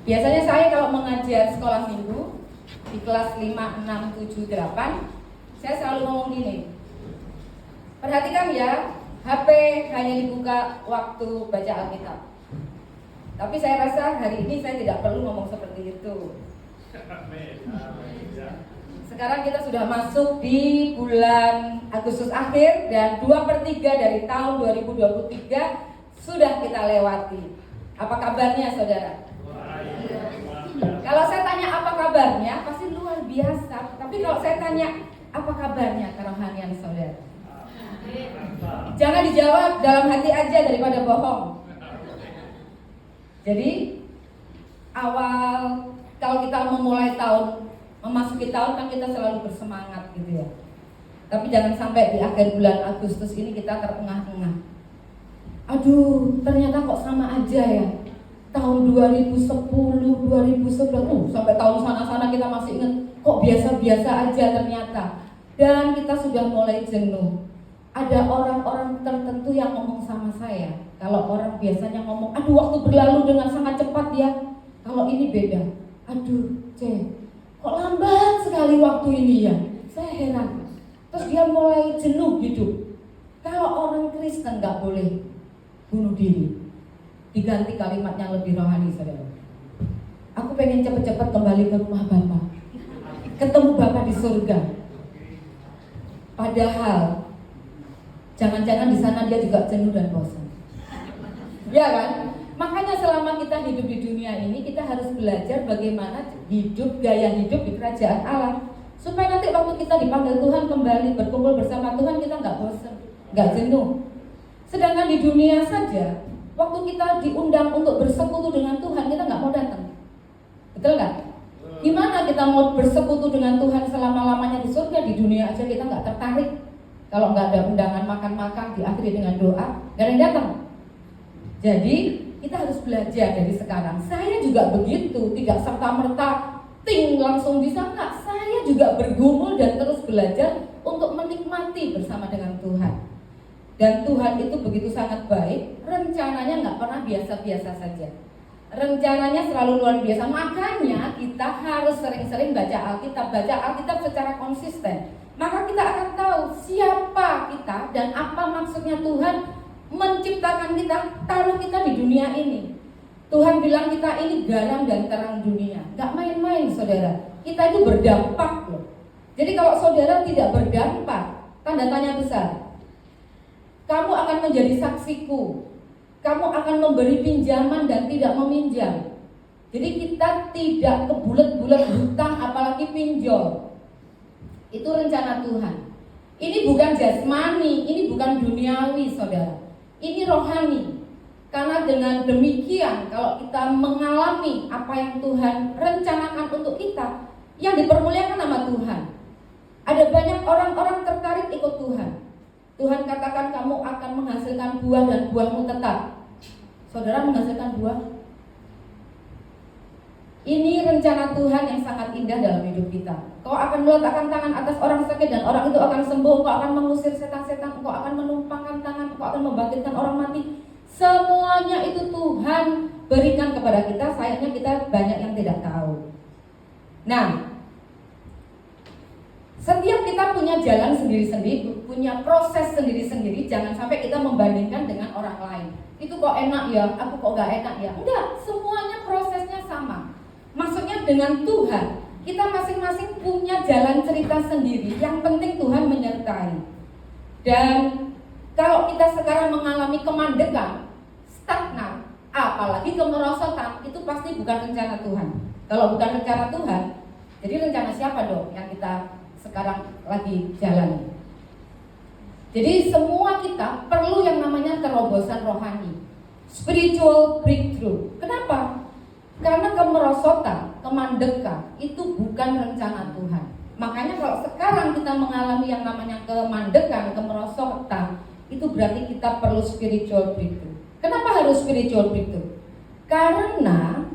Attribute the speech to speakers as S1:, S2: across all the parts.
S1: Biasanya saya kalau mengajar sekolah minggu di kelas 5, 6, 7, 8, saya selalu ngomong gini. Perhatikan ya, HP hanya dibuka waktu baca Alkitab. Tapi saya rasa hari ini saya tidak perlu ngomong seperti itu. Sekarang kita sudah masuk di bulan Agustus akhir dan 2/3 dari tahun 2023 sudah kita lewati. Apa kabarnya saudara? Kalau saya tanya apa kabarnya, pasti luar biasa. Tapi kalau saya tanya apa kabarnya kerohanian saudara? Jangan dijawab dalam hati aja daripada bohong. Jadi awal kalau kita memulai tahun, memasuki tahun kan kita selalu bersemangat gitu ya. Tapi jangan sampai di akhir bulan Agustus ini kita terengah-engah. Aduh, ternyata kok sama aja ya. Tahun 2010, 2011, sampai tahun sana-sana kita masih ingat kok biasa-biasa aja ternyata. Dan kita sudah mulai jenuh. Ada orang-orang tertentu yang ngomong sama saya. Kalau orang biasanya ngomong, aduh waktu berlalu dengan sangat cepat ya. Kalau ini beda. Aduh, kok lambat sekali waktu ini ya. Saya heran. Terus dia mulai jenuh hidup. Kalau orang Kristen gak boleh bunuh diri. Diganti kalimat yang lebih rohani saudara. Aku pengen cepat-cepat kembali ke rumah Bapa. Ketemu Bapa di surga. Padahal jangan-jangan di sana dia juga jenuh dan bosan. Ya kan? Makanya selama kita hidup di dunia ini, kita harus belajar bagaimana hidup, gaya hidup di kerajaan Allah. Supaya nanti waktu kita dipanggil Tuhan kembali berkumpul bersama Tuhan, kita nggak bosan, nggak jenuh. Sedangkan di dunia saja, waktu kita diundang untuk bersekutu dengan Tuhan, kita nggak mau datang. Betul nggak? Gimana kita mau bersekutu dengan Tuhan selama-lamanya di surga? Di dunia aja kita nggak tertarik. Kalau nggak ada undangan makan-makan diakhiri dengan doa, nggak ada yang datang. Jadi kita harus belajar dari sekarang. Saya juga begitu, tidak serta-merta langsung bisa, enggak. Saya juga bergumul dan terus belajar untuk menikmati bersama dengan Tuhan. Dan Tuhan itu begitu sangat baik, rencananya nggak pernah biasa-biasa saja. Rencananya selalu luar biasa. Makanya kita harus sering-sering baca Alkitab secara konsisten. Maka kita akan tahu siapa kita dan apa maksudnya Tuhan menciptakan kita, taruh kita di dunia ini. Tuhan bilang kita ini garam dan terang dunia. Gak main-main saudara. Kita itu berdampak loh. Jadi kalau saudara tidak berdampak, tanda tanya besar. Kamu akan menjadi saksiku. Kamu akan memberi pinjaman dan tidak meminjam. Jadi kita tidak kebulet-bulet hutang apalagi pinjol. Itu rencana Tuhan. Ini bukan jasmani, ini bukan duniawi saudara. Ini rohani. Karena dengan demikian kalau kita mengalami apa yang Tuhan rencanakan untuk kita, yang dipermuliakan nama Tuhan. Ada banyak orang-orang tertarik ikut Tuhan. Tuhan katakan kamu akan menghasilkan buah dan buahmu tetap. Saudara menghasilkan buah. Ini rencana Tuhan yang sangat indah dalam hidup kita. Kau akan meletakkan tangan atas orang sakit dan orang itu akan sembuh. Kau akan mengusir setan-setan. Kau akan menumpangkan tangan. Kau akan membangkitkan orang mati. Semuanya itu Tuhan berikan kepada kita. Sayangnya kita banyak yang tidak tahu. Nah, setiap kita punya jalan sendiri-sendiri, punya proses sendiri-sendiri. Jangan sampai kita membandingkan dengan orang lain. Itu kok enak ya, aku kok gak enak ya. Enggak, semuanya prosesnya sama. Maksudnya dengan Tuhan, kita masing-masing punya jalan cerita sendiri. Yang penting Tuhan menyertai. Dan kalau kita sekarang mengalami kemandekan, stagnan, apalagi kemerosotan, itu pasti bukan rencana Tuhan. Kalau bukan rencana Tuhan, jadi rencana siapa dong yang kita sekarang lagi jalani? Jadi semua kita perlu yang namanya terobosan rohani, spiritual breakthrough. Kenapa? Karena kemerosotan, kemandekan itu bukan rencana Tuhan. Makanya kalau sekarang kita mengalami yang namanya kemandekan, kemerosotan, itu berarti kita perlu spiritual breakthrough. Kenapa harus spiritual breakthrough? Karena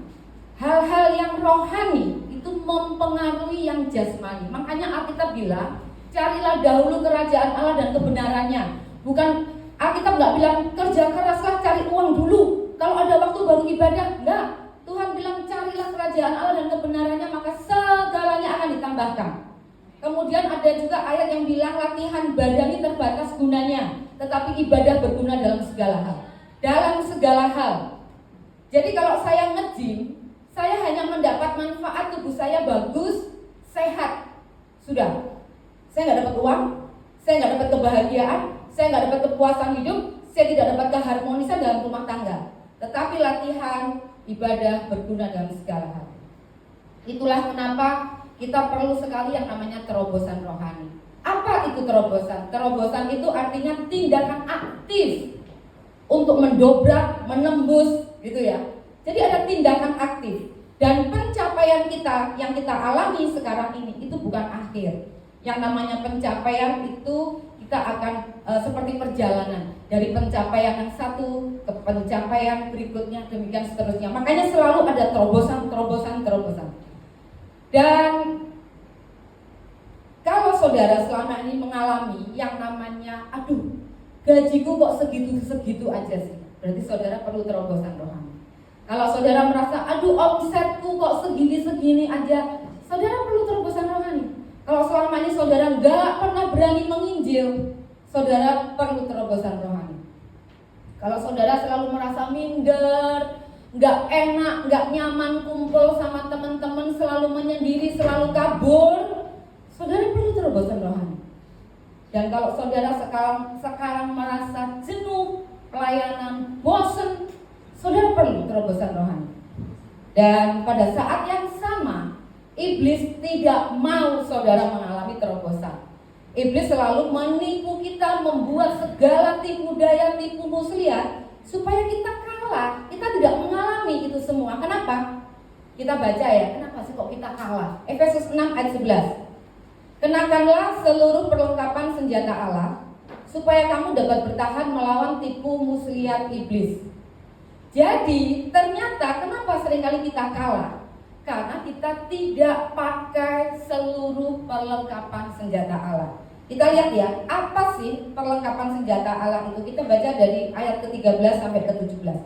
S1: hal-hal yang rohani itu mempengaruhi yang jasmani. Makanya Alkitab bilang, carilah dahulu kerajaan Allah dan kebenarannya. Bukan, Alkitab nggak bilang kerja keraslah cari uang dulu. Kalau ada waktu baru ibadah, enggak. Tuhan bilang carilah kerajaan Allah dan kebenarannya, maka segalanya akan ditambahkan. Kemudian ada juga ayat yang bilang latihan badani terbatas gunanya, tetapi ibadah berguna dalam segala hal. Dalam segala hal. Jadi kalau saya nge-gym, saya hanya mendapat manfaat tubuh saya bagus, sehat. Sudah. Saya nggak dapat uang, saya nggak dapat kebahagiaan, saya nggak dapat kepuasan hidup, saya tidak dapat keharmonisan dalam rumah tangga. Tetapi latihan ibadah berguna dalam segala hal. Itulah kenapa kita perlu sekali yang namanya terobosan rohani. Apa itu terobosan? Terobosan itu artinya tindakan aktif untuk mendobrak, menembus, gitu ya. Jadi ada tindakan aktif. Dan pencapaian kita yang kita alami sekarang ini itu bukan akhir. Yang namanya pencapaian itu kita akan seperti perjalanan dari pencapaian yang satu ke pencapaian berikutnya, demikian seterusnya. Makanya selalu ada terobosan. Dan kalau saudara selama ini mengalami yang namanya gajiku kok segitu aja sih, berarti saudara perlu terobosan rohani. Kalau saudara merasa omsetku kok segini aja, saudara perlu terobosan rohani. Kalau selama ini saudara nggak pernah berani menginjil, saudara perlu terobosan rohani. Kalau saudara selalu merasa minder, nggak enak, nggak nyaman kumpul sama teman-teman, selalu menyendiri, selalu kabur, saudara perlu terobosan rohani. Dan kalau saudara sekarang merasa jenuh pelayanan, bosan, saudara perlu terobosan rohani. Dan pada saat yang sama, iblis tidak mau saudara mengalami terobosan. Iblis selalu menipu kita, membuat segala tipu daya, tipu muslihat supaya kita kalah. Kita tidak mengalami itu semua. Kenapa? Kita baca ya, kenapa sih kok kita kalah? Efesus 6 ayat 11. Kenakanlah seluruh perlengkapan senjata Allah supaya kamu dapat bertahan melawan tipu muslihat iblis. Jadi ternyata kenapa seringkali kita kalah? Karena kita tidak pakai seluruh perlengkapan senjata Allah. Kita lihat ya, apa sih perlengkapan senjata Allah itu? Kita baca dari ayat ke-13 sampai ke-17.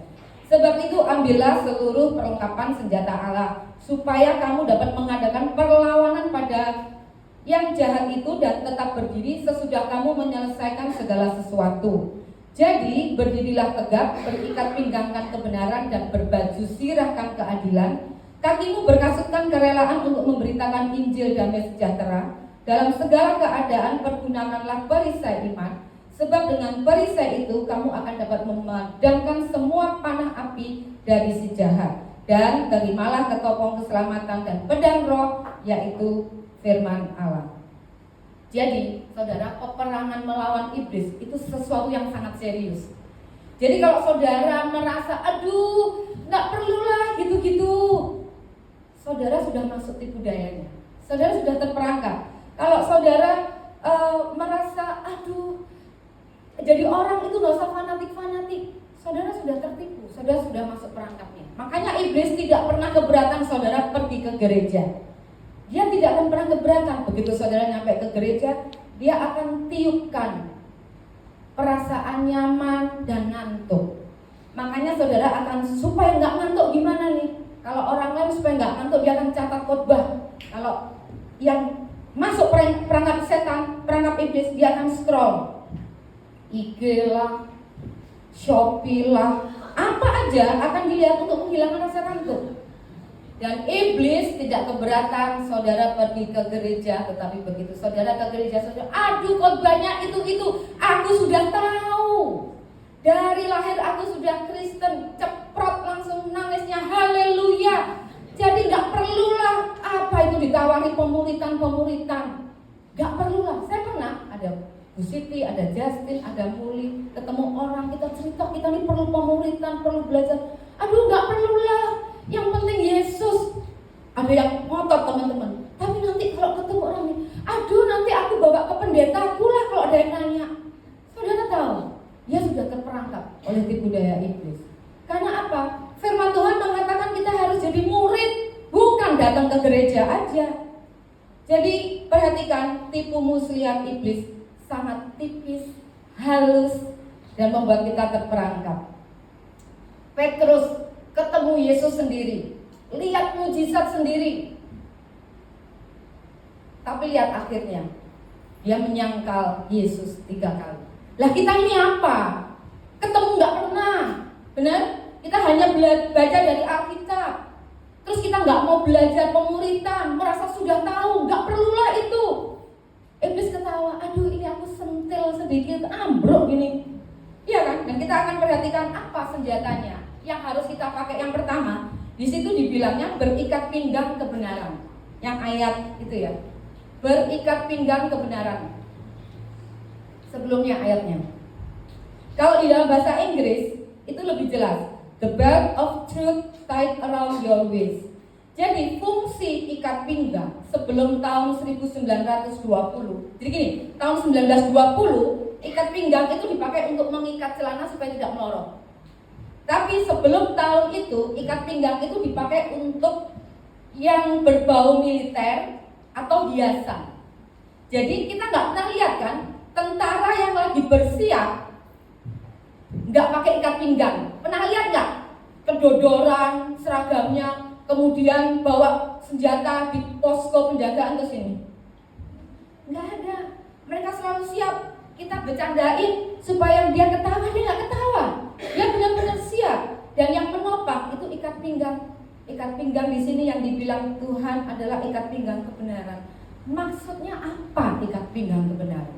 S1: Sebab itu ambillah seluruh perlengkapan senjata Allah, supaya kamu dapat mengadakan perlawanan pada yang jahat itu dan tetap berdiri sesudah kamu menyelesaikan segala sesuatu. Jadi berdirilah tegap, berikat pinggangkan kebenaran dan berbaju sirahkan keadilan. Kakimu berkasutkan kerelaan untuk memberitakan Injil damai sejahtera. Dalam segala keadaan pergunakanlah perisai iman, sebab dengan perisai itu kamu akan dapat memadamkan semua panah api dari si jahat. Dan terimalah ketopong keselamatan dan pedang roh, yaitu firman Allah. Jadi saudara, peperangan melawan iblis itu sesuatu yang sangat serius. Jadi kalau saudara merasa nggak perlulah gitu-gitu, saudara sudah masuk tipu dayanya, saudara sudah terperangkap. Kalau saudara merasa jadi orang itu nggak usah fanatik, saudara sudah tertipu, saudara sudah masuk perangkapnya. Makanya iblis tidak pernah keberatan saudara pergi ke gereja. Dia tidak akan pernah keberatan. Begitu saudara nyampe ke gereja, dia akan tiupkan perasaan nyaman dan ngantuk. Makanya saudara akan, supaya nggak ngantuk gimana nih? Kalau orang lain supaya nggak ngantuk, dia akan catat khotbah. Kalau yang masuk perangkap setan, perangkap iblis, dia akan scroll IG lah, Shopee lah, apa aja akan dilihat untuk menghilangkan rasa ngantuk. Dan iblis tidak keberatan saudara pergi ke gereja, tetapi begitu saudara ke gereja, saudara, khotbahnya itu aku sudah tahu. Dari lahir aku sudah Kristen, ceprot langsung nangisnya haleluya. Jadi gak perlulah itu ditawari pemuritan, gak perlulah. Saya pernah ada Bu Siti, ada Justin, ada Muli, ketemu orang, kita cerita, kita ini perlu pemuritan, perlu belajar. Gak perlulah, yang penting Yesus. Ada yang ngotot teman-teman, tapi nanti kalau ketemu orang ini, nanti aku bawa ke pendetaku lah kalau ada yang nanya. Saudara tahu, dia sudah terperangkap oleh tipu daya iblis. Karena apa? Firman Tuhan mengatakan kita harus jadi murid, bukan datang ke gereja aja. Jadi perhatikan, tipu muslihat iblis sangat tipis, halus, dan membuat kita terperangkap. Petrus ketemu Yesus sendiri. lihat mujizat sendiri. Tapi lihat akhirnya, dia menyangkal Yesus 3 kali. Lah kita ini apa? Ketemu nggak pernah, benar? Kita hanya baca dari Alkitab. Terus kita nggak mau belajar pemuritan, merasa sudah tahu, nggak perlulah itu. Iblis ketawa, aduh ini aku sentil sedikit, ambruk ini. Iya kan? Dan kita akan perhatikan apa senjatanya yang harus kita pakai. Yang pertama, di situ dibilangnya berikat pinggang kebenaran. Yang ayat itu ya, berikat pinggang kebenaran. Sebelumnya ayatnya. Kalau di dalam bahasa Inggris itu lebih jelas, the belt of truth tied around your waist. Jadi fungsi ikat pinggang sebelum tahun 1920. Jadi gini, tahun 1920 ikat pinggang itu dipakai untuk mengikat celana supaya tidak melorot. Tapi sebelum tahun itu ikat pinggang itu dipakai untuk yang berbau militer atau hiasan. Jadi kita nggak pernah lihat kan tentara yang lagi bersiap nggak pakai ikat pinggang. Pernah lihat nggak? Kedodoran seragamnya, kemudian bawa senjata di posko penjagaan ke sini. Nggak ada. Mereka selalu siap. Kita bercandain supaya dia ketawa, dia nggak ketawa. Dia benar-benar siap. Dan yang menopang itu ikat pinggang. Ikat pinggang di sini yang dibilang Tuhan adalah ikat pinggang kebenaran. Maksudnya apa ikat pinggang kebenaran?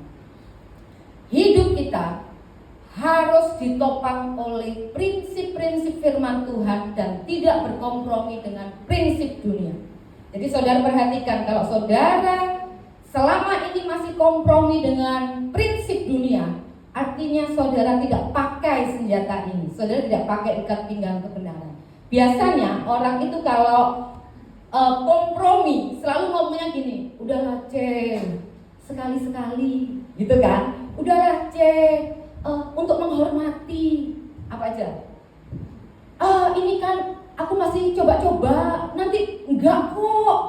S1: Hidup kita harus ditopang oleh prinsip-prinsip firman Tuhan dan tidak berkompromi dengan prinsip dunia. Jadi saudara perhatikan, kalau saudara selama ini masih kompromi dengan prinsip dunia, artinya saudara tidak pakai senjata ini. Saudara tidak pakai ikat pinggang kebenaran. Biasanya orang itu kalau kompromi selalu ngomongnya gini, udahlah Cek, sekali-sekali gitu kan, udahlah Cek, untuk menghormati apa aja. Ini kan aku masih coba-coba, nanti enggak kok.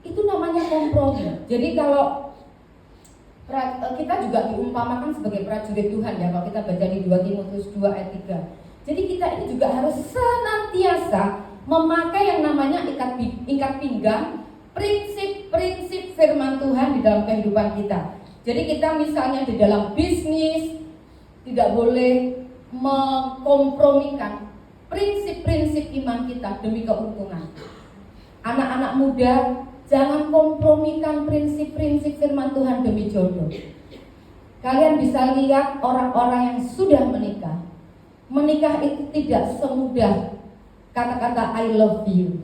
S1: Itu namanya kompromi. Jadi kalau kita juga diumpamakan sebagai prajurit Tuhan ya, kalau kita baca di 2 Timotius 2 ayat 3. Jadi kita ini juga harus senantiasa memakai yang namanya ikat pinggang, prinsip-prinsip firman Tuhan di dalam kehidupan kita. Jadi kita misalnya di dalam bisnis tidak boleh mengkompromikan prinsip-prinsip iman kita demi keuntungan. Anak-anak muda, jangan kompromikan prinsip-prinsip firman Tuhan demi jodoh. Kalian bisa lihat orang-orang yang sudah menikah. Menikah itu tidak semudah kata-kata I love you.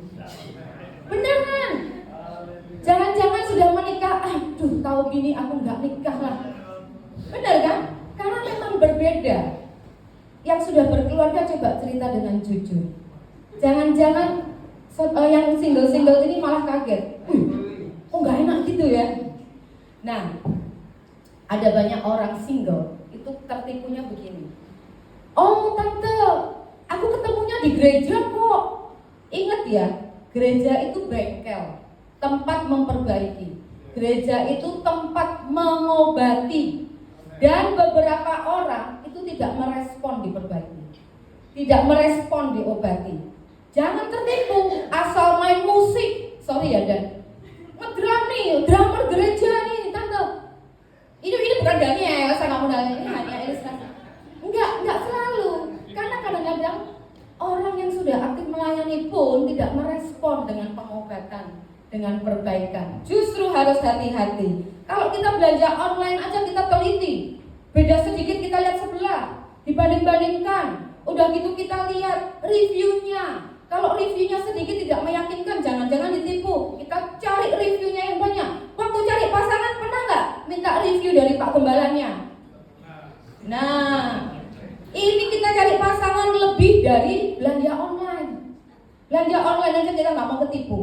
S1: Beneran. Jangan-jangan sudah menikah, aduh tahu gini aku nggak nikah lah. Benar kan? Karena memang berbeda. Yang sudah berkeluarga coba cerita dengan jujur. Jangan-jangan yang single-single ini malah kaget. Kok nggak enak gitu ya? Nah, ada banyak orang single itu tertipunya begini. Oh tante, aku ketemunya di gereja kok. Ingat ya, gereja itu bengkel, tempat memperbaiki. Gereja itu tempat mengobati. Dan beberapa orang itu tidak merespon diperbaiki, tidak merespon diobati. Jangan tertipu asal main musik. Sorry ya Dan, ngedrum nih, drummer gereja nih tante. Ini bukan Daniel, saya nggak mau Daniel, ini hanya ilustrasi. Enggak selalu. Karena kadang-kadang orang yang sudah aktif melayani pun tidak merespon dengan pengobatan, dengan perbaikan. Justru harus hati-hati. Kalau kita belanja online aja kita teliti. Beda sedikit kita lihat sebelah, dibanding-bandingkan. Udah gitu kita lihat reviewnya. Kalau reviewnya sedikit tidak meyakinkan, jangan-jangan ditipu. Kita cari reviewnya yang banyak. Waktu cari pasangan pernah nggak minta review dari Pak Gembalanya? Nah, ini kita cari pasangan lebih dari belanja online. Belanja online aja kita nggak mau ketipu.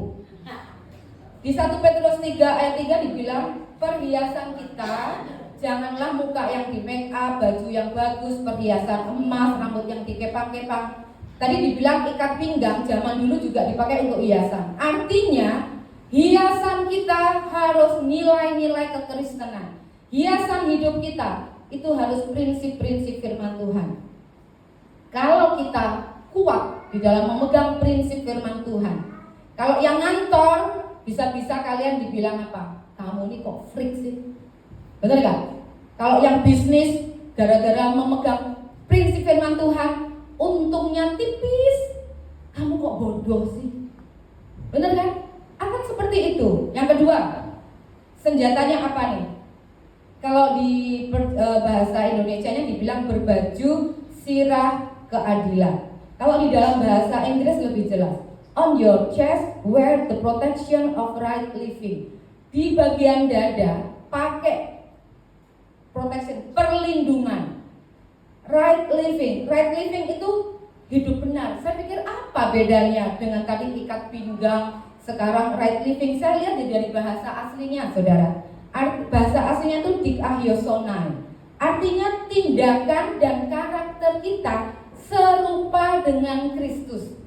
S1: Di 1 Petrus 3 ayat 3 dibilang, perhiasan kita janganlah muka yang di make up, baju yang bagus, perhiasan emas, rambut yang dikepang-kepang. Tadi dibilang ikat pinggang zaman dulu juga dipakai untuk hiasan. Artinya hiasan kita harus nilai-nilai kekristenan. Hiasan hidup kita itu harus prinsip-prinsip firman Tuhan. Kalau kita kuat di dalam memegang prinsip firman Tuhan, Kalau yang ngantor, bisa-bisa kalian dibilang apa? Kamu ini kok freak sih? Benar gak? Kalau yang bisnis, gara-gara memegang prinsip firman Tuhan, untungnya tipis, kamu kok bodoh sih? Benar kan? Akan seperti itu. Yang kedua, senjatanya apa nih? Kalau di bahasa Indonesianya dibilang berbaju sirah keadilan. Kalau di dalam bahasa Inggris lebih jelas. On your chest, wear the protection of right living. Di bagian dada, pakai protection, perlindungan. Right living. Right living itu hidup benar. Saya pikir apa bedanya dengan tadi ikat pinggang, sekarang right living? Saya lihat dari bahasa aslinya, saudara. Bahasa aslinya itu dikahiosonai. Artinya tindakan dan karakter kita serupa dengan Kristus.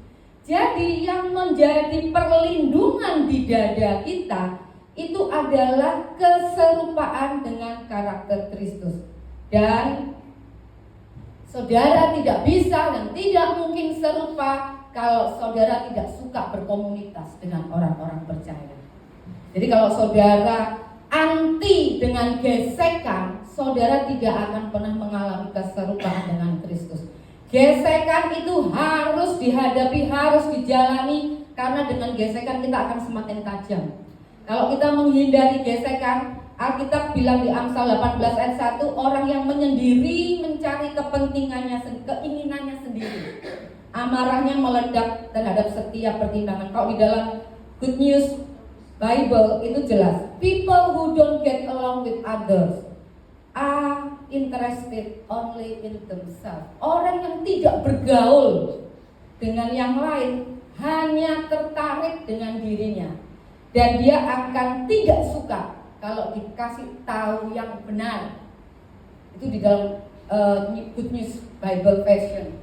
S1: Jadi yang menjadi perlindungan di dada kita itu adalah keserupaan dengan karakter Kristus. Dan saudara tidak bisa dan tidak mungkin serupa kalau saudara tidak suka berkomunitas dengan orang-orang percaya. Jadi kalau saudara anti dengan gesekan, saudara tidak akan pernah mengalami keserupaan dengan Kristus. Gesekan itu harus dihadapi, harus dijalani, karena dengan gesekan kita akan semakin tajam. Kalau kita menghindari gesekan, Alkitab bilang di Amsal 18 ayat 1, orang yang menyendiri mencari kepentingannya, keinginannya sendiri, amarahnya meledak terhadap setiap pertimbangan. Kalau di dalam Good News Bible itu jelas, people who don't get along with others are interested only in themselves. Orang yang tidak bergaul dengan yang lain hanya tertarik dengan dirinya, dan dia akan tidak suka kalau dikasih tahu yang benar. Itu di dalam Good News Bible Version.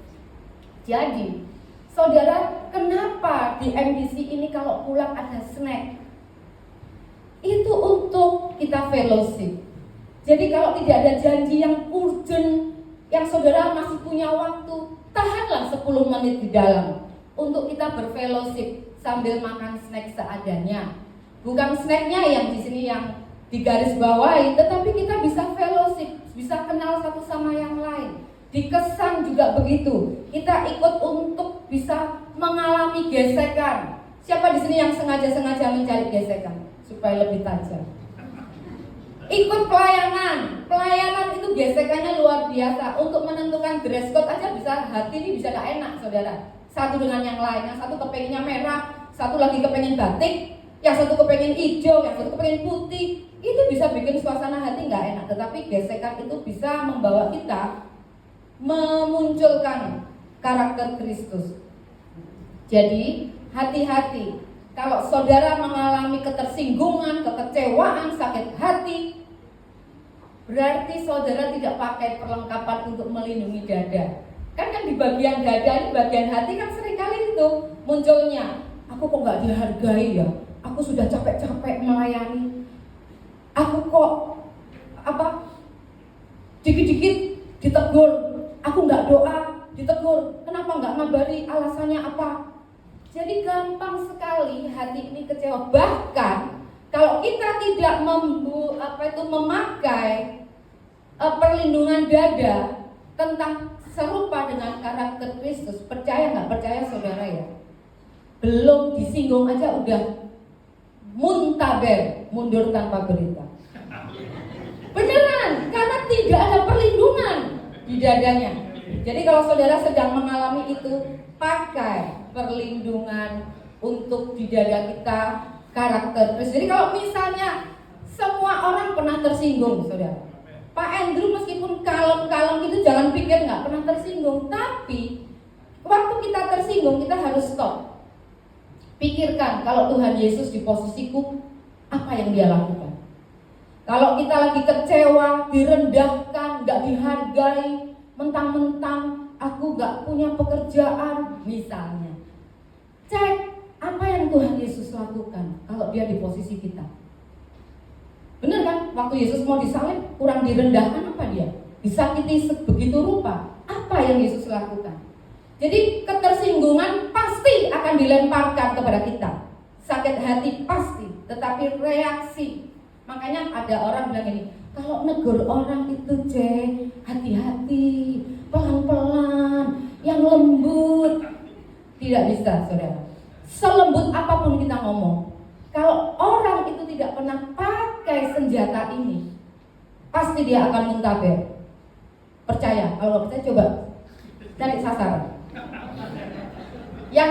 S1: Jadi, saudara, kenapa di MDC ini kalau pulang ada snack? Itu untuk kita fellowship. Jadi kalau tidak ada janji yang urgent, yang saudara masih punya waktu, tahanlah 10 menit di dalam untuk kita berfellowship sambil makan snack seadanya. Bukan snacknya yang di sini yang digaris bawahi, tetapi kita bisa fellowship, bisa kenal satu sama yang lain. Di Kesan juga begitu. Kita ikut untuk bisa mengalami gesekan. Siapa di sini yang sengaja-sengaja mencari gesekan supaya lebih tajam? Ikut pelayanan. Pelayanan itu gesekannya luar biasa. Untuk menentukan dress code aja bisa, hati ini bisa gak enak, saudara. Satu dengan yang lain. Yang satu kepengennya merah, satu lagi kepengen batik, yang satu kepengen hijau, yang satu kepengen putih. Itu bisa bikin suasana hati gak enak. Tetapi gesekan itu bisa membawa kita memunculkan karakter Kristus. Jadi hati-hati. Kalau saudara mengalami ketersinggungan, kekecewaan, sakit hati, berarti saudara tidak pakai perlengkapan untuk melindungi dada. Kan di bagian dada ini, bagian hati kan seringkali itu munculnya, aku kok gak dihargai ya, aku sudah capek-capek melayani, aku kok dikit-dikit ditegur, aku gak doa, ditegur, kenapa gak ngabari, alasannya apa? Jadi gampang sekali hati ini kecewa. Bahkan kalau kita tidak memakai perlindungan dada tentang serupa dengan karakter Kristus, percaya nggak percaya saudara ya, belum disinggung aja udah muntaber, mundur tanpa berita. Beneran, karena tidak ada perlindungan di dadanya. Jadi kalau saudara sedang mengalami itu, pakai perlindungan untuk di dada kita karakter Kristus. Jadi kalau misalnya semua orang pernah tersinggung, saudara, Pak Andrew meskipun kalem-kalem itu jangan pikir nggak pernah tersinggung. Tapi waktu kita tersinggung kita harus stop. Pikirkan, kalau Tuhan Yesus di posisiku, apa yang dia lakukan? Kalau kita lagi kecewa, direndahkan, nggak dihargai, mentang-mentang aku gak punya pekerjaan misalnya, cek apa yang Tuhan Yesus lakukan kalau dia di posisi kita. Bener kan? Waktu Yesus mau disalib, kurang direndahkan apa dia? Disakiti sebegitu rupa. Apa yang Yesus lakukan? Jadi ketersinggungan pasti akan dilemparkan kepada kita. sakit hati pasti, tetapi reaksi. Makanya ada orang bilang ini, kalau negur orang itu hati-hati, pelan-pelan, yang lembut. Tidak bisa, saudara. Selembut apapun kita ngomong, kalau orang itu tidak pernah pakai senjata ini, pasti dia akan muntaber. Percaya, kalau percaya coba cari sasaran. Yang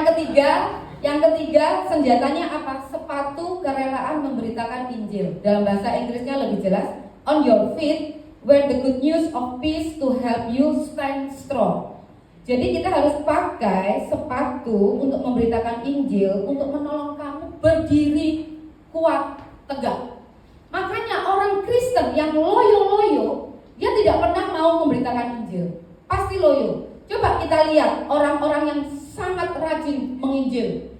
S1: ketiga senjatanya apa? Sepatu kerelaan memberitakan Injil. Dalam bahasa Inggrisnya lebih jelas, on your feet, wear the good news of peace to help you stand strong. Jadi kita harus pakai sepatu untuk memberitakan Injil, untuk menolong kamu berdiri kuat, tegak. Makanya orang Kristen yang loyo-loyo, dia tidak pernah mau memberitakan Injil. Pasti loyo. Coba kita lihat orang-orang yang sangat rajin menginjil,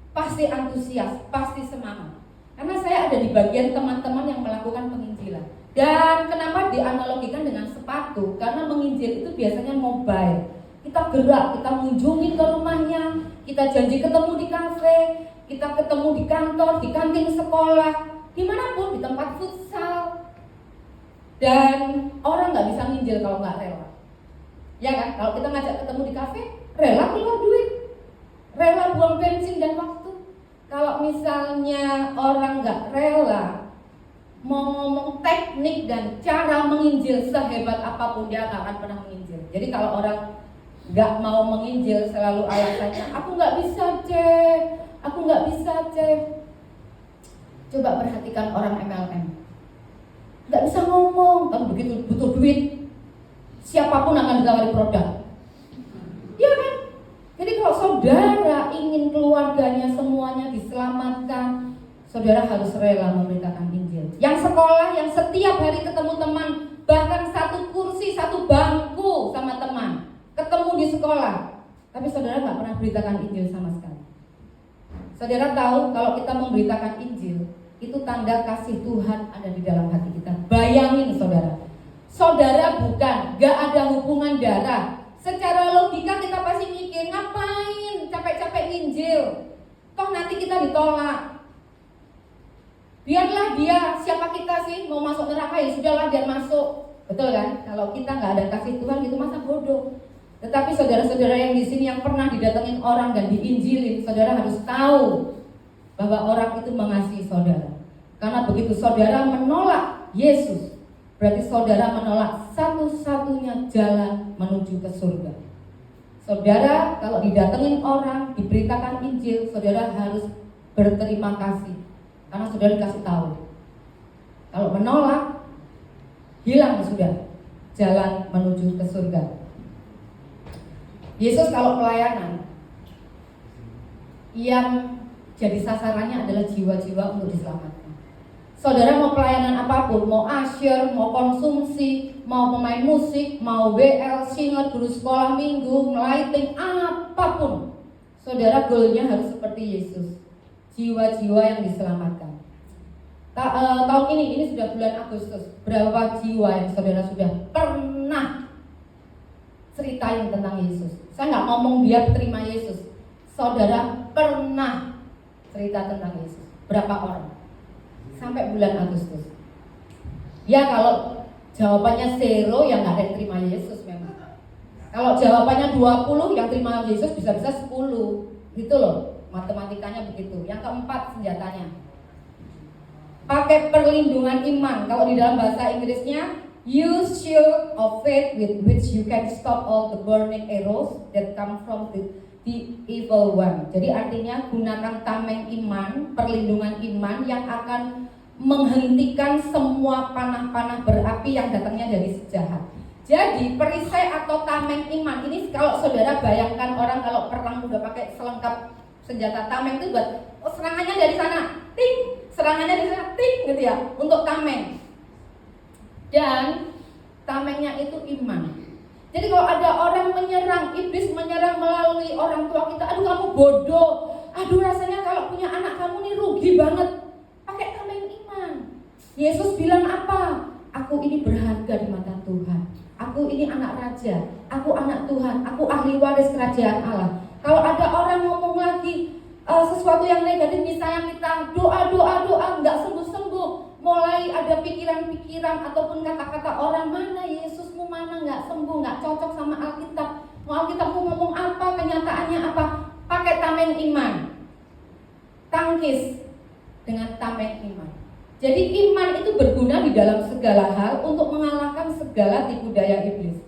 S1: pasti antusias, pasti semangat. Karena saya ada di bagian teman-teman yang melakukan penginjilan. Dan kenapa dianalogikan dengan sepatu? Karena menginjil itu biasanya mobile. Kita gerak, kita mengunjungi ke rumahnya, kita janji ketemu di kafe, kita ketemu di kantor, di kantin sekolah, dimanapun, di tempat futsal. Dan orang nggak bisa nginjil kalau nggak rela. Ya kan? Kalau kita ngajak ketemu di kafe, rela keluar duit, rela buang bensin dan waktu. Kalau misalnya orang nggak rela, mau ngomong teknik dan cara menginjil sehebat apapun, dia nggak akan pernah menginjil. Jadi kalau orang nggak mau menginjil, selalu alasannya, aku nggak bisa aku nggak bisa Coba perhatikan orang MLM, nggak bisa ngomong, tapi begitu butuh duit, siapapun akan ditawari produk. Iya kan? Jadi kalau saudara ingin keluarganya semuanya diselamatkan, saudara harus rela memberitakan Injil. Yang sekolah, yang setiap hari ketemu teman, bahkan satu kursi, satu bangku sama teman, ketemu di sekolah, tapi saudara nggak pernah beritakan Injil sama sekali. Saudara tahu kalau kita memberitakan Injil, itu tanda kasih Tuhan ada di dalam hati kita. Bayangin saudara bukan, gak ada hubungan darah. Secara logika kita pasti mikir, ngapain capek-capek Injil, toh nanti kita ditolak. Biarlah dia, siapa kita sih mau masuk neraka, ya sudahlah biar masuk. Betul kan? Kalau kita gak ada kasih Tuhan itu masa bodoh. Tetapi saudara-saudara yang di sini yang pernah didatengin orang dan diinjilin, saudara harus tahu bahwa orang itu mengasihi saudara. Karena begitu saudara menolak Yesus, berarti saudara menolak satu-satunya jalan menuju ke surga. Saudara kalau didatengin orang, diberitakan Injil, saudara harus berterima kasih, karena saudara dikasih tahu. Kalau menolak, hilang sudah jalan menuju ke surga. Yesus kalau pelayanan, yang jadi sasarannya adalah jiwa-jiwa untuk diselamatkan. Saudara mau pelayanan apapun, mau usher, mau konsumsi, mau pemain musik, mau WL, singer, guru sekolah minggu, lighting, apapun, saudara goalnya harus seperti Yesus, jiwa-jiwa yang diselamatkan. Tahun ini sudah bulan Agustus, berapa jiwa yang saudara sudah pernah ceritain tentang Yesus? Saya nggak ngomong dia terima Yesus, saudara pernah cerita tentang Yesus, berapa orang? Sampai bulan Agustus. Ya kalau jawabannya 0, ya nggak ada yang terima Yesus memang. Kalau jawabannya 20, yang terima Yesus bisa-bisa 10. Gitu loh, matematikanya begitu. Yang keempat, senjatanya pakai perlindungan iman. Kalau di dalam bahasa Inggrisnya, use shield of faith with which you can stop all the burning arrows that come from the evil one. Jadi artinya gunakan tameng iman, perlindungan iman yang akan menghentikan semua panah-panah berapi yang datangnya dari si jahat. Jadi perisai atau tameng iman ini, kalau saudara bayangkan orang kalau perang udah pakai selengkap senjata tameng itu buat serangannya dari sana, ting, serangannya dari sana, ting, gitu ya, untuk tameng. Dan tamengnya itu iman. Jadi kalau ada orang menyerang, iblis menyerang melalui orang tua kita, aduh kamu bodoh, aduh rasanya kalau punya anak kamu nih rugi banget. Pakai tameng iman. Yesus bilang apa? Aku ini berharga di mata Tuhan. Aku ini anak raja, aku anak Tuhan, aku ahli waris kerajaan Allah. Kalau ada orang ngomong lagi sesuatu sesuatu yang negatif, misalnya kita doa nggak sembuh-sembuh, mulai ada pikiran-pikiran ataupun kata-kata orang, mana Yesusmu, mana, nggak sembuh, nggak cocok sama Alkitab. Mau Alkitabmu ngomong apa, kenyataannya apa? Pakai tameng iman, tangkis dengan tameng iman. Jadi iman itu berguna di dalam segala hal untuk mengalahkan segala tipu daya iblis.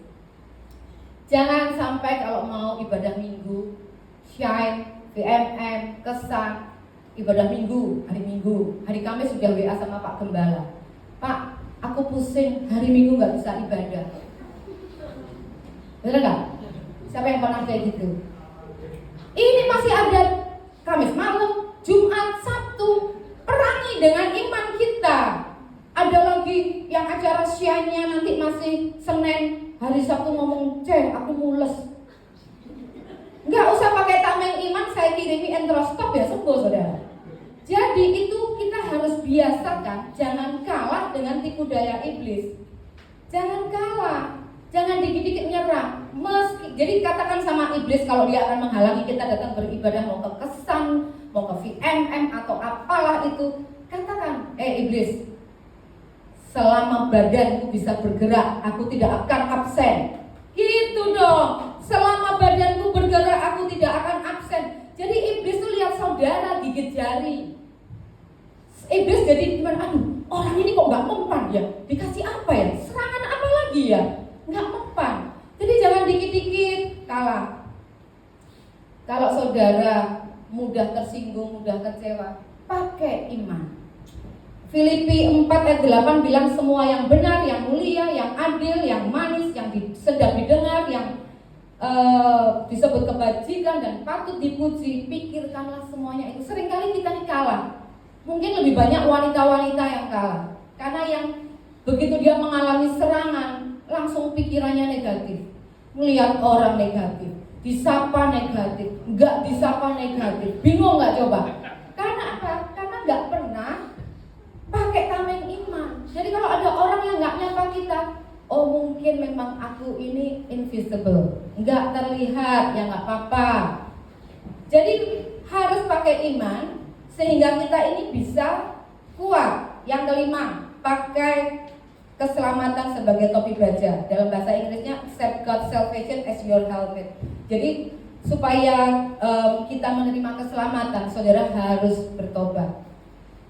S1: Jangan sampai kalau mau ibadah minggu, shine, VMM, kesan, ibadah minggu, hari Kamis sudah WA sama Pak Gembala, Pak, aku pusing, hari Minggu nggak bisa ibadah. Benar nggak? Siapa yang pernah kayak gitu? Ini masih ada Kamis malam, Jumat, Sabtu, perangi dengan iman kita. Ada lagi yang acara shine-nya nanti masih Senin, hari Sabtu ngomong, aku mules. Nggak usah pakai tameng iman, saya kirimi entrostop ya sembuh saudara. Jadi itu kita harus biasakan, jangan kalah dengan tipu daya iblis. Jangan kalah, jangan dikit-dikit nyerah. Jadi katakan sama iblis kalau dia akan menghalangi kita datang beribadah, mau ke kesan, mau ke VMM atau apalah itu, katakan, iblis, selama badanku bisa bergerak, aku tidak akan absen. Gitu dong. Selama badanku bergerak, aku tidak akan absen. Jadi iblis tuh lihat saudara gigit jari. Iblis jadi gimana? Aduh, orang ini kok nggak mempan ya? Dikasih apa ya? Serangan apa lagi ya? Nggak mempan. Jadi jangan dikit-dikit kalah. Kalau saudara mudah tersinggung, mudah kecewa, pakai iman. Filipi 4 ayat 8 bilang semua yang benar, yang mulia, yang adil, yang manis, yang sedap didengar, yang disebut kebajikan dan patut dipuji, pikirkanlah semuanya itu. Seringkali kita ini kalah. Mungkin lebih banyak wanita-wanita yang kalah. Karena yang begitu dia mengalami serangan, langsung pikirannya negatif. Melihat orang negatif, disapa negatif, enggak disapa negatif. Bingung nggak coba? Karena apa? Karena nggak pernah pakai tameng iman. Jadi kalau ada orang yang nggak nyapa kita, oh mungkin memang aku ini invisible, nggak terlihat, ya nggak apa-apa. Jadi harus pakai iman sehingga kita ini bisa kuat. Yang kelima, pakai keselamatan sebagai topi baja. Dalam bahasa Inggrisnya accept God's salvation as your helmet. Jadi supaya kita menerima keselamatan, saudara harus bertobat.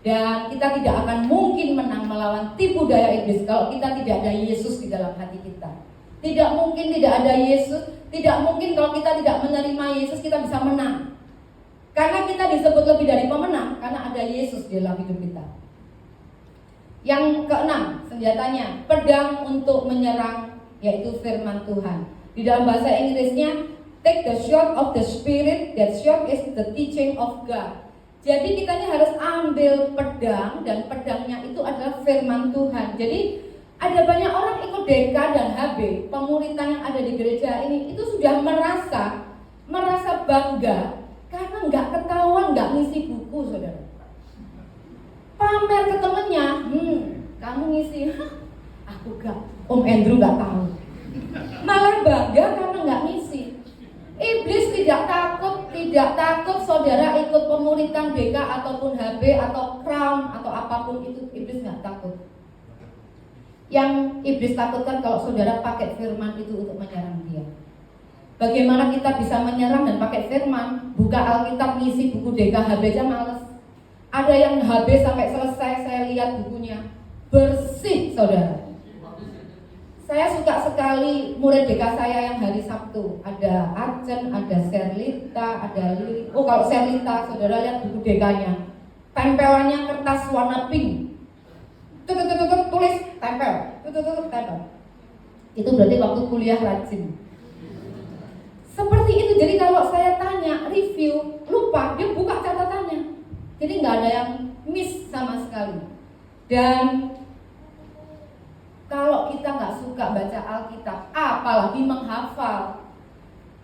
S1: Dan kita tidak akan mungkin menang melawan tipu daya iblis kalau kita tidak ada Yesus di dalam hati kita. Tidak mungkin tidak ada Yesus, tidak mungkin kalau kita tidak menerima Yesus kita bisa menang. Karena kita disebut lebih dari pemenang karena ada Yesus di dalam hidup kita. Yang keenam, senjatanya pedang untuk menyerang, yaitu firman Tuhan. Di dalam bahasa Inggrisnya take the sword of the spirit, that sword is the teaching of God. Jadi kita ini harus ambil pedang, dan pedangnya itu adalah firman Tuhan. Jadi ada banyak orang ikut DK dan HB, pemuritan yang ada di gereja ini itu sudah merasa bangga karena nggak ketahuan, nggak ngisi buku, saudara. Pamer ke temennya, kamu ngisi, aku gak, Om Andrew nggak tahu. Malah bangga karena nggak ngisi. Iblis tidak takut saudara ikut pemuritan BK ataupun HB atau Crown atau apapun itu, iblis nggak takut. Yang iblis takutkan kalau saudara pakai firman itu untuk menyerang dia. Bagaimana kita bisa menyerang dan pakai firman? Buka Alkitab, ngisi buku DK HB aja males. Ada yang HB sampai selesai, saya lihat bukunya bersih, saudara. Saya suka sekali murid DK saya yang hari Sabtu. Ada Arjen, ada Serlita, ada Lili. Oh, kalau Serlita, saudara lihat buku DK-nya. Tempelannya kertas warna pink. Tulis, tempel. Tempel. Itu berarti waktu kuliah rajin. Seperti itu. Jadi kalau saya tanya, review, lupa, dia buka catatannya. Jadi nggak ada yang miss sama sekali. Dan kalau kita nggak suka baca Alkitab, apalagi menghafal,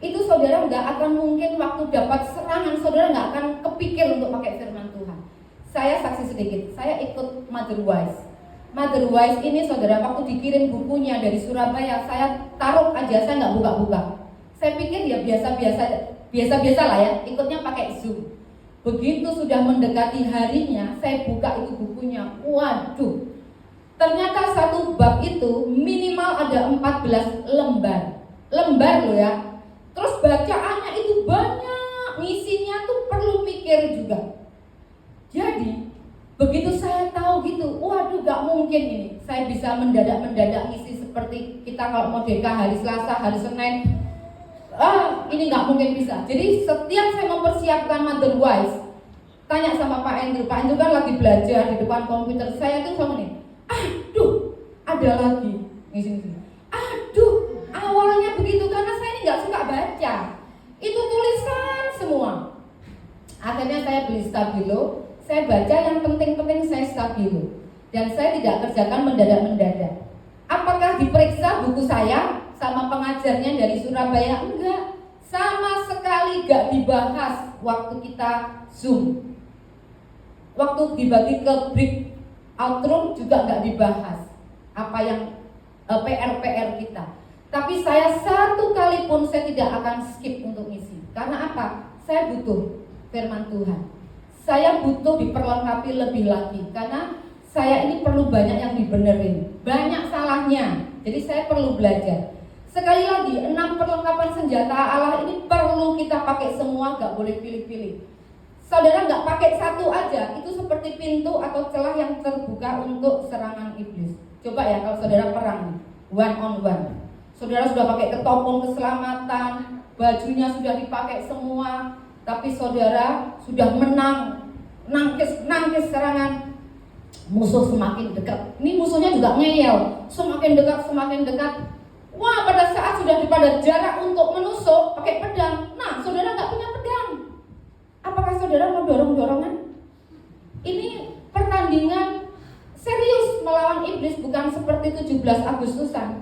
S1: itu saudara nggak akan mungkin waktu dapat serangan, saudara nggak akan kepikir untuk pakai firman Tuhan. Saya saksi sedikit, saya ikut Mother Wise ini saudara, waktu dikirim bukunya dari Surabaya, saya taruh aja, saya nggak buka-buka. Saya pikir ya biasa-biasa lah ya, ikutnya pakai Zoom. Begitu sudah mendekati harinya, saya buka itu bukunya. Waduh, ternyata satu bab itu minimal ada 14 lembar. Lembar loh ya. Terus bacaannya itu banyak, ngisinya tuh perlu mikir juga. Jadi begitu saya tahu gitu, waduh gak mungkin ini saya bisa mendadak ngisi seperti kita kalau mau DK hari Selasa, hari Senin. Ini gak mungkin bisa. Jadi setiap saya mempersiapkan Mother Wise, tanya sama Pak Andrew kan lagi belajar di depan komputer. Saya tuh sama nih, aduh ada lagi ngisi. Aduh, awalnya begitu karena saya ini gak suka baca. Itu tulisan semua. Akhirnya saya beli stabilo. Saya baca yang penting-penting, saya stabilo. Dan saya tidak kerjakan mendadak. Apakah diperiksa buku saya sama pengajarnya dari Surabaya? Enggak. Sama sekali gak dibahas waktu kita Zoom. Waktu dibagi ke breakout room juga gak dibahas apa yang PR kita. Tapi saya satu kali pun saya tidak akan skip untuk isi. Karena apa? Saya butuh firman Tuhan. Saya butuh diperlengkapi lebih lagi karena saya ini perlu banyak yang dibenerin, banyak salahnya. Jadi saya perlu belajar. Sekali lagi, 6 perlengkapan senjata Allah ini perlu kita pakai semua, gak boleh pilih-pilih. Saudara gak pakai satu aja, itu seperti pintu atau celah yang terbuka untuk serangan iblis. Coba ya kalau saudara perang, one on one. Saudara sudah pakai ketopong keselamatan, bajunya sudah dipakai semua, tapi saudara sudah nangkis serangan, musuh semakin dekat. Ini musuhnya juga ngeyel, semakin dekat. Wah, pada saat sudah pada jarak untuk menusuk pakai pedang. Nah, saudara nggak punya pedang. Apakah saudara mau dorong-dorongan? Ini pertandingan serius melawan iblis, bukan seperti 17 Agustusan.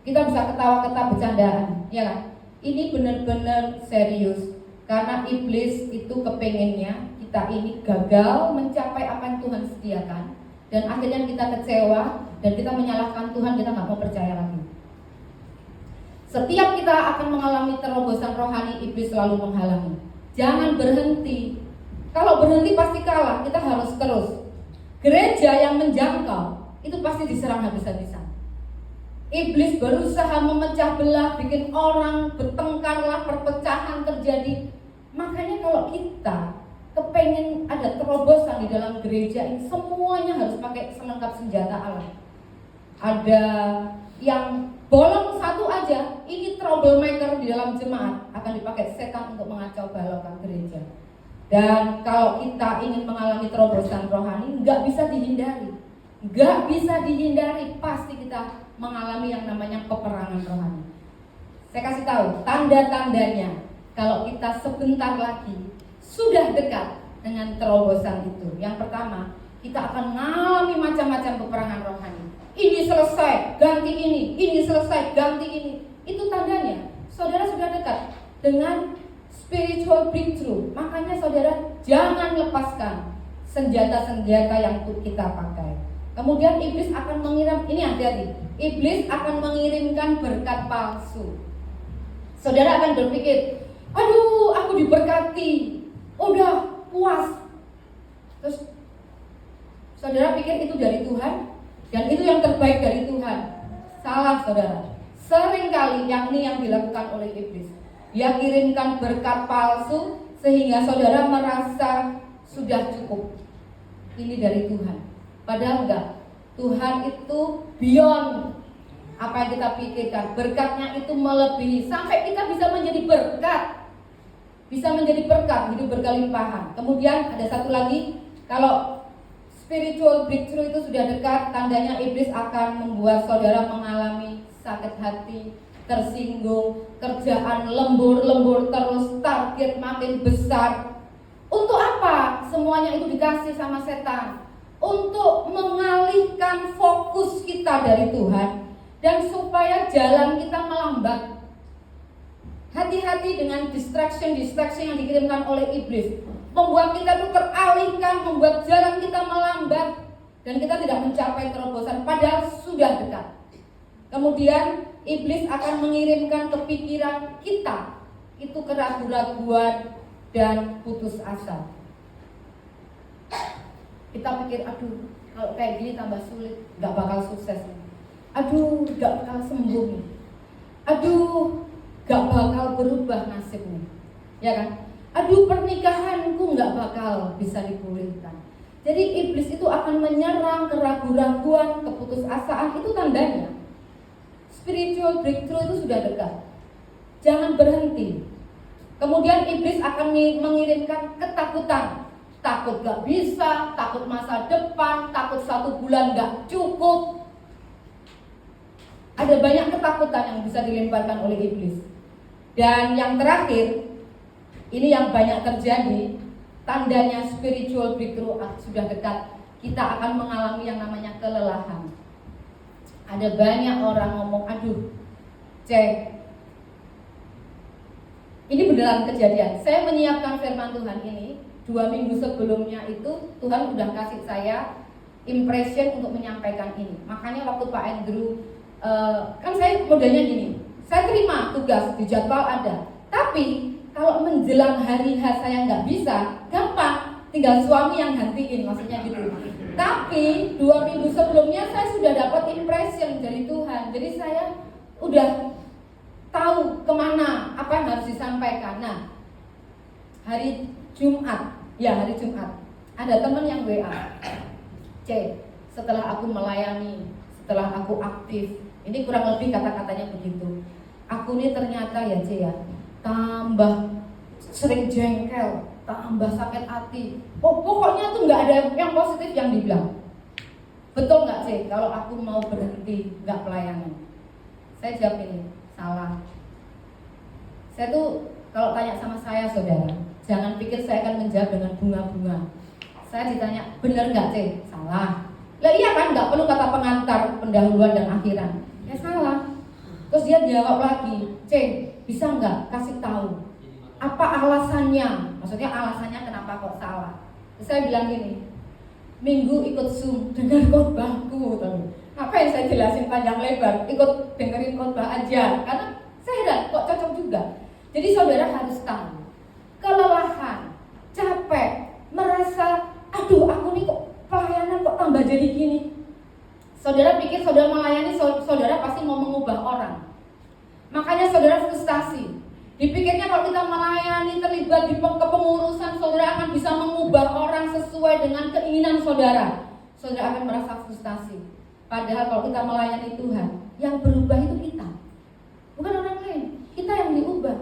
S1: Kita bisa ketawa-ketawa bercandaan, ya kan? Ini benar-benar serius. Karena iblis itu kepengennya kita ini gagal mencapai apa yang Tuhan sediakan, dan akhirnya kita kecewa dan kita menyalahkan Tuhan, kita nggak mau percaya lagi. Setiap kita akan mengalami terobosan rohani, iblis selalu menghalangi. Jangan berhenti. Kalau berhenti pasti kalah. Kita harus terus. Gereja yang menjangkau itu pasti diserang habis-habisan. Iblis berusaha memecah belah, bikin orang bertengkarlah, perpecahan terjadi. Makanya kalau kita kepengen ada terobosan di dalam gereja ini, semuanya harus pakai selengkap senjata Allah. Ada yang bolong satu aja, ini troublemaker di dalam jemaat, akan dipakai setan untuk mengacau balaukan gereja. Dan kalau kita ingin mengalami terobosan rohani, nggak bisa dihindari, pasti kita mengalami yang namanya peperangan rohani. Saya kasih tahu tanda-tandanya. Kalau kita sebentar lagi sudah dekat dengan terobosan itu. Yang pertama, kita akan mengalami macam-macam peperangan rohani. Ini selesai, ganti ini selesai, ganti ini. Itu tandanya saudara sudah dekat dengan spiritual breakthrough. Makanya saudara jangan lepaskan senjata-senjata yang kita pakai. Kemudian iblis akan mengirim, ini hati-hati, iblis akan mengirimkan berkat palsu. Saudara akan berpikir, aduh aku diberkati, udah puas. Terus saudara pikir itu dari Tuhan, dan itu yang terbaik dari Tuhan. Salah saudara. Seringkali yang ini yang dilakukan oleh iblis. Dia kirimkan berkat palsu sehingga saudara merasa sudah cukup. Ini dari Tuhan. Padahal enggak. Tuhan itu beyond apa yang kita pikirkan. Berkatnya itu melebihi sampai kita bisa menjadi berkat. Bisa menjadi berkat, hidup berkelimpahan. Kemudian ada satu lagi, kalau spiritual breakthrough itu sudah dekat, tandanya iblis akan membuat saudara mengalami sakit hati, tersinggung, kerjaan lembur terus, target makin besar. Untuk apa? Semuanya itu dikasih sama setan. Untuk mengalihkan fokus kita dari Tuhan dan supaya jalan kita melambat. Hati-hati dengan distraction yang dikirimkan oleh iblis, membuat kita itu teralihkan, membuat jalan kita melambat dan kita tidak mencapai terobosan padahal sudah dekat. Kemudian iblis akan mengirimkan ke pikiran kita itu keraguan-raguan dan putus asa. Kita pikir, aduh kalau kayak gini tambah sulit, gak bakal sukses. Aduh gak bakal sembuh nih. Aduh gak bakal berubah nasibnya, ya kan? Aduh pernikahanku gak bakal bisa dipulihkan. Jadi iblis itu akan menyerang keraguan-raguan, keputusasaan. Itu tandanya spiritual breakthrough itu sudah dekat. Jangan berhenti. Kemudian iblis akan mengirimkan ketakutan. Takut gak bisa, takut masa depan, takut 1 bulan gak cukup. Ada banyak ketakutan yang bisa dilemparkan oleh iblis. Dan yang terakhir, ini yang banyak terjadi, tandanya spiritual breakthrough sudah dekat. Kita akan mengalami yang namanya kelelahan. Ada banyak orang ngomong, aduh cek, ini beneran kejadian. Saya menyiapkan firman Tuhan ini 2 minggu sebelumnya itu Tuhan udah kasih saya impression untuk menyampaikan ini. Makanya waktu Pak Andrew, kan saya modelnya gini, saya terima tugas di jadwal ada. Tapi kalau menjelang hari H saya nggak bisa, gampang, tinggal suami yang gantiin, maksudnya gitu. Tapi 2 minggu sebelumnya saya sudah dapat impression dari Tuhan. Jadi saya udah tahu kemana, apa yang harus disampaikan. Nah, hari Jumat ada teman yang WA, setelah aku melayani, setelah aku aktif, ini kurang lebih kata-katanya begitu, aku ini ternyata ya tambah sering jengkel, tambah sakit hati. Pokoknya tuh nggak ada yang positif yang dibilang. Betul nggak kalau aku mau berhenti nggak pelayanan? Saya jawab ini, salah. Saya tuh kalau tanya sama saya saudara, jangan pikir saya akan menjawab dengan bunga-bunga. Saya ditanya, benar nggak Salah. Lah iya kan, nggak perlu kata pengantar, pendahuluan dan akhiran. Ya salah. Terus dia jawab lagi, bisa nggak kasih tahu apa alasannya? Maksudnya alasannya kenapa kok salah? Terus saya bilang gini, minggu ikut Zoom, dengar khotbahku. Apa yang saya jelasin panjang lebar, ikut dengerin khotbah aja. Karena saya heran, kok cocok juga. Jadi saudara harus tahu, kelelahan, capek, merasa, aduh aku nih kok pelayanan kok tambah jadi gini. Saudara pikir saudara melayani, saudara pasti mau mengubah orang. Makanya saudara frustasi. Dipikirnya kalau kita melayani, terlibat di kepengurusan, saudara akan bisa mengubah orang sesuai dengan keinginan saudara. Saudara akan merasa frustasi. Padahal kalau kita melayani Tuhan, yang berubah itu kita, bukan orang lain. Kita yang diubah.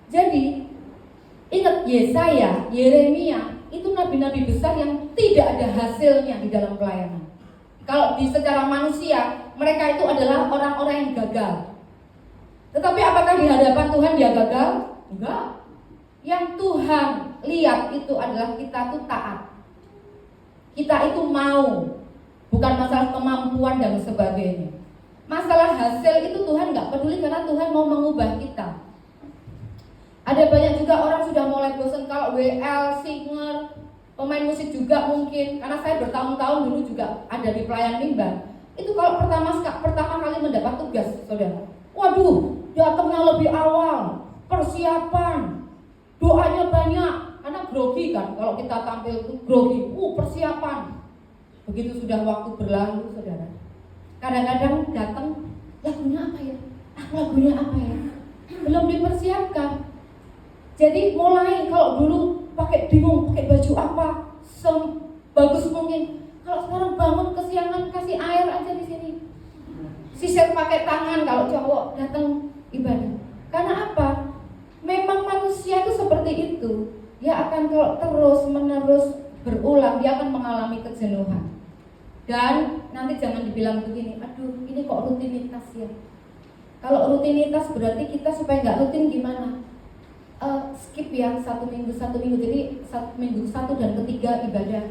S1: Jadi ingat Yesaya, Yeremia, itu nabi-nabi besar yang tidak ada hasilnya di dalam pelayanan. Kalau di secara manusia, mereka itu adalah orang-orang yang gagal. Tetapi apakah di hadapan Tuhan dia gagal? Enggak. Yang Tuhan lihat itu adalah kita tuh taat. Kita itu mau, bukan masalah kemampuan dan sebagainya. Masalah hasil itu Tuhan nggak peduli karena Tuhan mau mengubah kita. Ada banyak juga orang sudah mulai bosan kalau WL, singer, pemain musik juga mungkin. Karena saya bertahun-tahun dulu juga ada di pelayan mimbar. Itu kalau pertama kali mendapat tugas, saudara, waduh, datangnya lebih awal, persiapan, doanya banyak. Karena grogi kan, kalau kita tampil itu grogi, persiapan. Begitu sudah waktu berlalu, saudara, kadang-kadang datang, lagunya apa ya? Lagunya apa ya? Belum dipersiapkan. Jadi mulai kalau dulu bingung pakai baju apa, bagus mungkin. Kalau sekarang bangun kesiangan kasih air aja di sini. Sisir pakai tangan kalau cowok datang ibadah. Karena apa? Memang manusia itu seperti itu. Dia akan kalau terus-menerus berulang, dia akan mengalami kejenuhan. Dan nanti jangan dibilang begini, aduh ini kok rutinitas ya. Kalau rutinitas berarti kita supaya nggak rutin gimana? Skip ya satu minggu, jadi minggu 1 dan ketiga ibadah,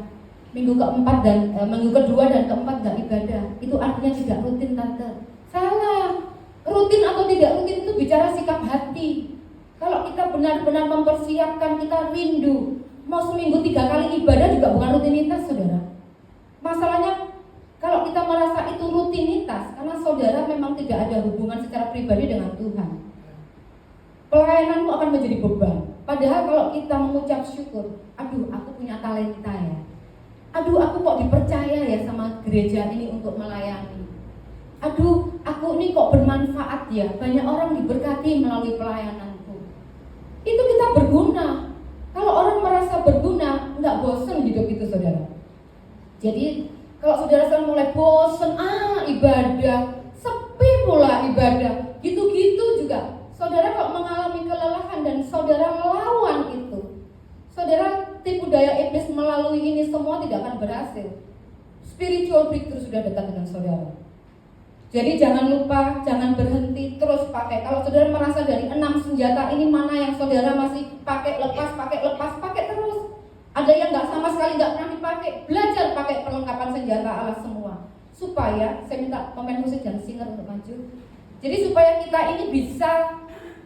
S1: minggu keempat dan minggu kedua dan keempat nggak ibadah. Itu artinya tidak rutin, tante. Salah. Rutin atau tidak rutin itu bicara sikap hati. Kalau kita benar-benar mempersiapkan, kita rindu, mau seminggu 3 kali ibadah juga bukan rutinitas, saudara. Masalahnya kalau kita merasa itu rutinitas, karena saudara memang tidak ada hubungan secara pribadi dengan Tuhan. Pelayananmu akan menjadi beban. Padahal kalau kita mengucap syukur, aduh aku punya talenta ya. Aduh, aku kok dipercaya ya sama gereja ini untuk melayani. Aduh, aku ini kok bermanfaat ya, banyak orang diberkati melalui pelayananku. Itu kita berguna. Kalau orang merasa berguna, nggak bosan hidup itu, saudara. Jadi kalau saudara sekarang mulai bosan, ibadah, sepi pula ibadah, gitu-gitu juga, saudara kok mengalami kelelahan dan saudara melawan itu, saudara tipu daya iblis melalui ini semua tidak akan berhasil. Spiritual breakthrough sudah dekat dengan saudara. Jadi jangan lupa, jangan berhenti, terus pakai. Kalau saudara merasa dari 6 senjata ini mana yang saudara masih pakai lepas, pakai terus. Ada yang nggak sama sekali nggak pernah dipakai, belajar pakai perlengkapan senjata Allah semua. Supaya, saya minta pemain musik dan singer untuk maju. Jadi supaya kita ini bisa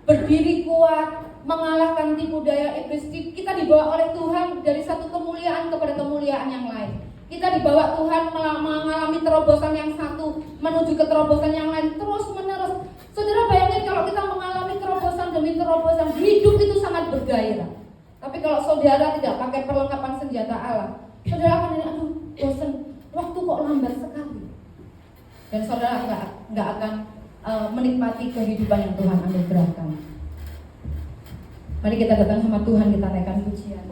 S1: berdiri kuat, mengalahkan tipu daya iblis. Kita dibawa oleh Tuhan dari satu kemuliaan kepada kemuliaan yang lain. Kita dibawa Tuhan mengalami terobosan yang satu menuju ke terobosan yang lain terus menerus. Saudara bayangin kalau kita mengalami terobosan demi terobosan, hidup itu sangat bergairah. Tapi kalau saudara tidak pakai perlengkapan senjata Allah, saudara akan bilang, aduh bosan, waktu kok lambat sekali. Dan saudara nggak akan menikmati kehidupan yang Tuhan anugerahkan. Mari kita datang sama Tuhan, kita naikkan pujian.